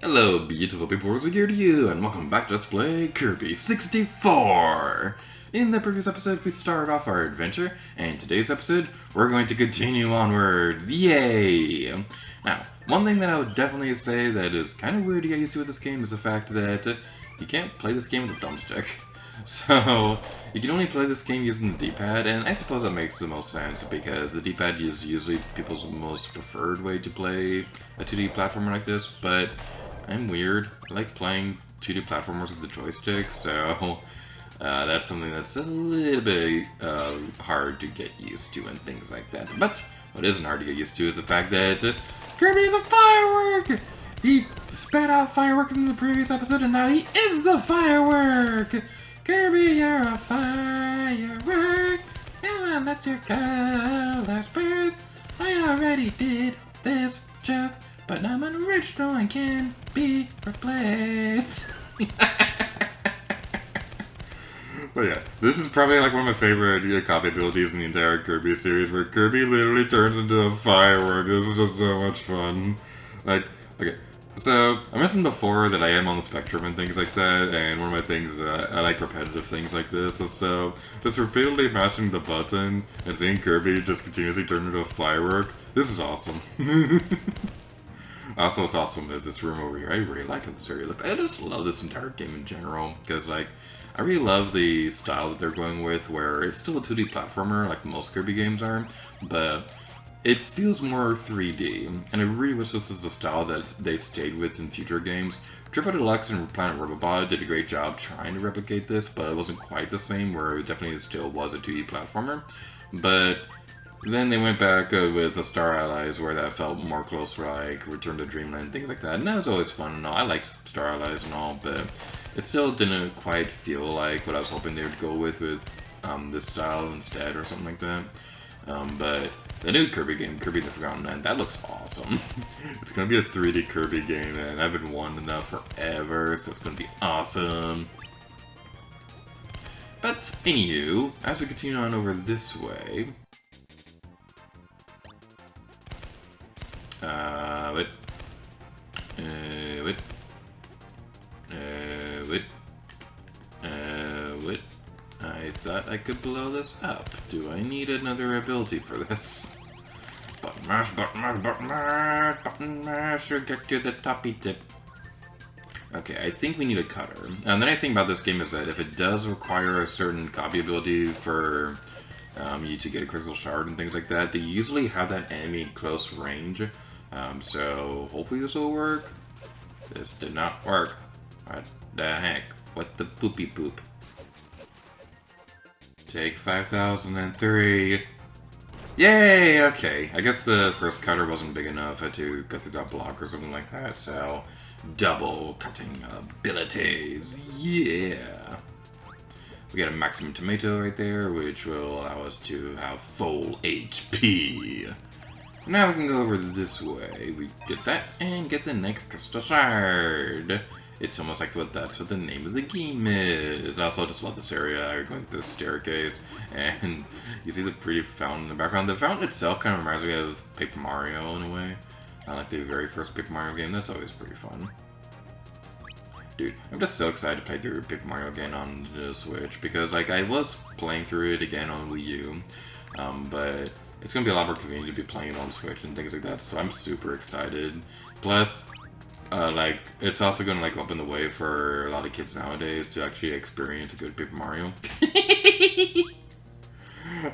Hello, beautiful people, we're here to you, and welcome back to Let's Play Kirby 64! In the previous episode, we started off our adventure, and in today's episode, we're going to continue onward. Yay! Now, one thing that I would definitely say that is kind of weird to get used to with this game is the fact that you can't play this game with a thumbstick. So, you can only play this game using the D-pad, and I suppose that makes the most sense because the D-pad is usually people's most preferred way to play a 2D platformer like this, but I'm weird. I like playing 2D platformers with the joystick, so that's something that's a little bit hard to get used to and things like that. But what isn't hard to get used to is the fact that Kirby is a firework! He spat out fireworks in the previous episode, and now he is the firework! Kirby, you're a firework! Come on, let your colors burst! I already did this joke, but I'm unoriginal and can be replaced. But yeah, this is probably like one of my favorite copy abilities in the entire Kirby series, where Kirby literally turns into a firework. This is just so much fun. Like, okay, so I mentioned before that I am on the spectrum and things like that, and one of my things, I like repetitive things like this, and so just repeatedly mashing the button and seeing Kirby just continuously turn into a firework, this is awesome. Also, what's awesome is this room over here. I really like this area. I just love this entire game in general, because, like, I really love the style that they're going with, where it's still a 2D platformer, like most Kirby games are, but it feels more 3D, and I really wish this is the style that they stayed with in future games. Triple Deluxe and Planet Robobot did a great job trying to replicate this, but it wasn't quite the same, where it definitely still was a 2D platformer, but then they went back with the Star Allies, where that felt more close to like Return to Dreamland, things like that. And that was always fun and all. I liked Star Allies and all, but it still didn't quite feel like what I was hoping they would go with this style instead, or something like that. But the new Kirby game, Kirby the Forgotten Land, that looks awesome. It's gonna be a 3D Kirby game, and I've been wanting that forever, so it's gonna be awesome. But anywho, as we continue on over this way. Wait. I thought I could blow this up. Do I need another ability for this? Button mash, button mash, button mash, button mash, or get to the toppy tip. Okay, I think we need a cutter. And the nice thing about this game is that if it does require a certain copy ability for you to get a crystal shard and things like that, they usually have that enemy in close range. So hopefully this will work. This did not work. What the heck? What the poopy poop? Take 5003. Yay! Okay. I guess the first cutter wasn't big enough. I had to cut through that block or something like that. So, double cutting abilities. Yeah. We got a maximum tomato right there, which will allow us to have full HP. Now we can go over this way. We get that and get the next crystal shard. It's almost like that's what the name of the game is. I also just love this area. You're going through the staircase, and you see the pretty fountain in the background. The fountain itself kind of reminds me of Paper Mario in a way. Like the very first Paper Mario game. That's always pretty fun. Dude, I'm just so excited to play through Paper Mario again on the Switch, because like I was playing through it again on Wii U, but it's going to be a lot more convenient to be playing it on Switch and things like that, so I'm super excited. Plus, like, it's also going to like open the way for a lot of kids nowadays to actually experience a good Paper Mario.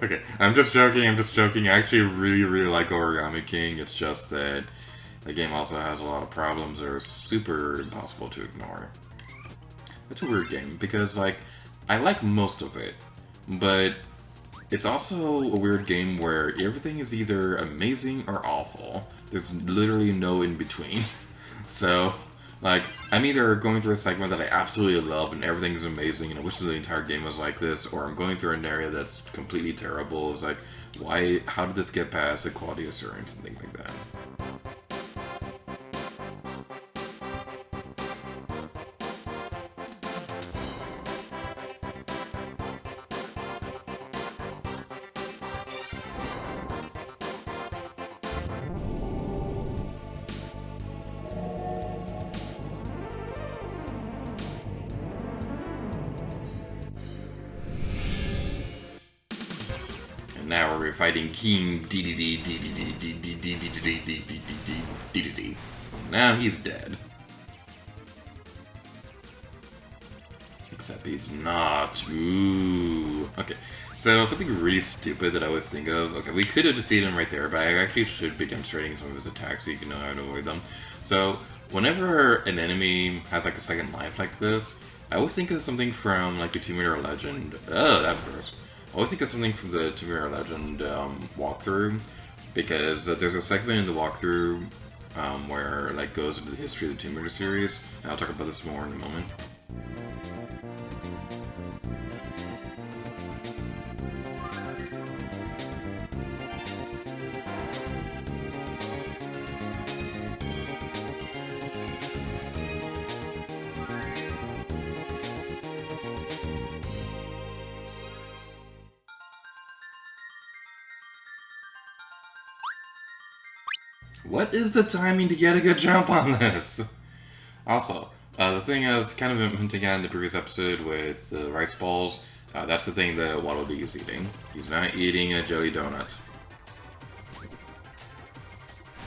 Okay, I'm just joking. I actually really like Origami King. It's just that the game also has a lot of problems that are super impossible to ignore. It's a weird game, because like, I like most of it, but it's also a weird game where everything is either amazing or awful. There's literally no in between. So, like, I'm either going through a segment that I absolutely love and everything is amazing and I wish the entire game was like this, or I'm going through an area that's completely terrible. It's like, how did this get past the quality assurance and things like that? now we're fighting King D. Now he's dead. Except he's not. Ooh. Okay. So, something really stupid that I always think of. Okay, we could have defeated him right there, but I actually should be demonstrating some of his attacks so you can know how to avoid them. So, whenever an enemy has like a second life like this, I always think of something from like the Tomb Raider Legend. Oh, that's gross. I always think of something from the Tomb Raider Legend walkthrough, because there's a segment in the walkthrough where it like goes into the history of the Tomb Raider series, and I'll talk about this more in a moment. What is the timing to get a good jump on this? Also, the thing I was kind of hinting at in the previous episode with the rice balls, that's the thing that Waddle Dee is eating. He's not eating a jelly donut.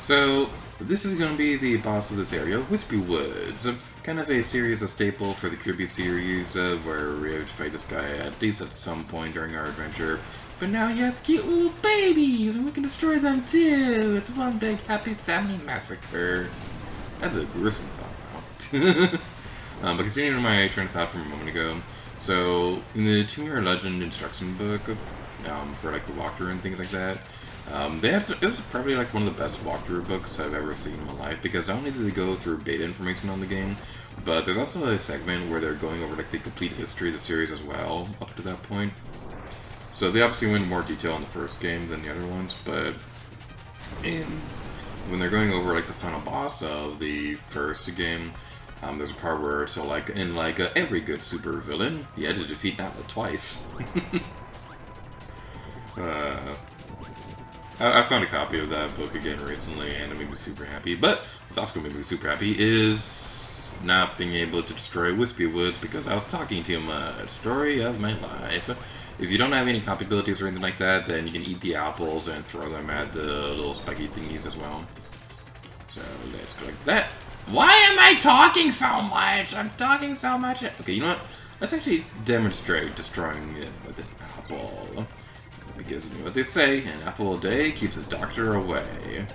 So, this is going to be the boss of this area, Whispy Woods. Kind of a series, a staple for the Kirby series, where we have to fight this guy at least at some point during our adventure. But now he has cute little babies, and we can destroy them too! It's one big happy family massacre. That's a gruesome thought now. But continuing my train of thought from a moment ago, so in the Tomb Raider Legend instruction book, for like the walkthrough and things like that, it was probably like one of the best walkthrough books I've ever seen in my life, because not only do they go through beta information on the game, but there's also a segment where they're going over like the complete history of the series as well, up to that point. So they obviously went in more detail in the first game than the other ones, but when they're going over like the final boss of the first game, there's a part where, so like in like every good super villain, you had to defeat Atla twice. I found a copy of that book again recently, and it made me super happy. But what's also going to make me super happy is not being able to destroy Whispy Woods because I was talking too much. Story of my life. If you don't have any copy abilities or anything like that, then you can eat the apples and throw them at the little spiky thingies as well. So let's collect that. Why am I talking so much? I'm talking so much. Okay, you know what? Let's actually demonstrate destroying it with an apple. Because you know what they say, an apple a day keeps the doctor away.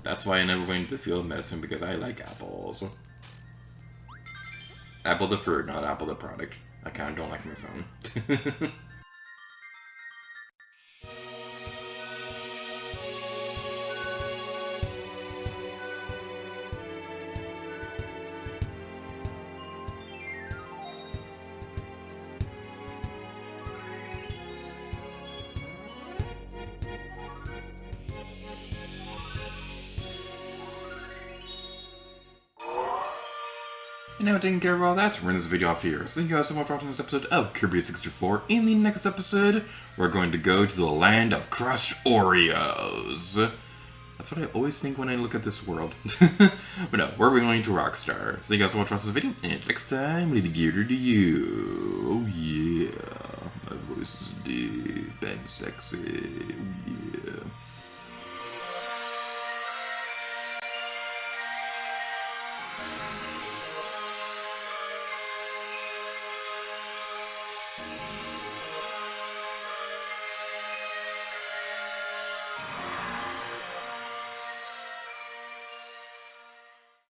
That's why I never went into the field of medicine, because I like apples. Apple the fruit, not apple the product. I kind of don't like my phone. And now taking care of all that, we're in this video off here. So thank you guys so much for watching this episode of Kirby 64. In the next episode, we're going to go to the land of crushed Oreos. That's what I always think when I look at this world. But no, we're going to Rockstar. So thank you guys so much for watching this video, and next time, I'm going to give it to you. Oh yeah, my voice is deep and sexy. Oh yeah.